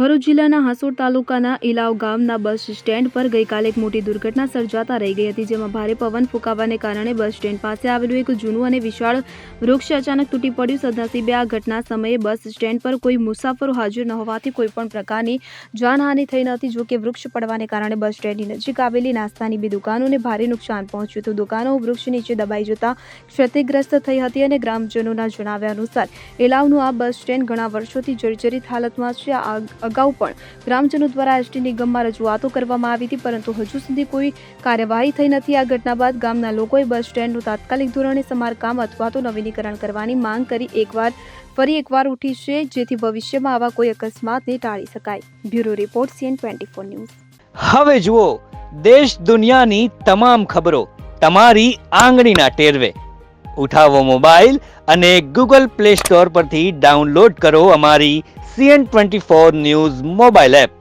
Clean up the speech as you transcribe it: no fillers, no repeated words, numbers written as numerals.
ભરૂચ જિલ્લાના હાસોડ તાલુકાના ઇલાવ ગામના બસ સ્ટેન્ડ પર ગઈકાલે એક મોટી દુર્ઘટના સર્જાતા રહી ગઈ હતી, જેમાં ભારે પવન ફૂંકાવાને કારણે બસ સ્ટેન્ડ પાસે આવેલું એક જૂનું અને વિશાળ વૃક્ષ અચાનક તૂટી પડ્યું. સદનસીબે આ ઘટના સમયે બસ સ્ટેન્ડ પર કોઈ મુસાફરો હાજર ન હોવાથી કોઈ પણ પ્રકારની જાનહાનિ થઈ ન હતી. જોકે વૃક્ષ પડવાને કારણે બસ સ્ટેન્ડની નજીક આવેલી નાસ્તાની બે દુકાનોને ભારે નુકસાન પહોંચ્યું હતું. દુકાનો વૃક્ષ નીચે દબાઈ જતા ક્ષતિગ્રસ્ત થઈ હતી અને ગ્રામજનોના જણાવ્યા અનુસાર ઇલાવનું આ બસ સ્ટેન્ડ ઘણા વર્ષોથી જર્જરિત હાલતમાં છે. અગાઉ પણ ગ્રામજનો દ્વારા એસટી નિગમમાં રજૂઆતો કરવામાં આવી હતી, પરંતુ હજુ સુધી કોઈ કાર્યવાહી થઈ નથી. આ ઘટના બાદ ગામના લોકોએ બસ સ્ટેન્ડનું તાત્કાલિક ધોરણે સમારકામ અથવા તો નવીનીકરણ કરવાની માંગ કરી ફરી એકવાર ઉઠી છે, જેથી ભવિષ્યમાં આવા કોઈ અકસ્માતને ટાળી શકાય. Bureau report CN24 news. હવે જુઓ દેશ દુનિયાની તમામ ખબરો તમારી આંગળીના ટેરવે. ઉઠાવો મોબાઈલ અને Google Play Store પરથી ડાઉનલોડ કરો અમારી CN24 ન્યૂઝ મોબાઈલ એપ.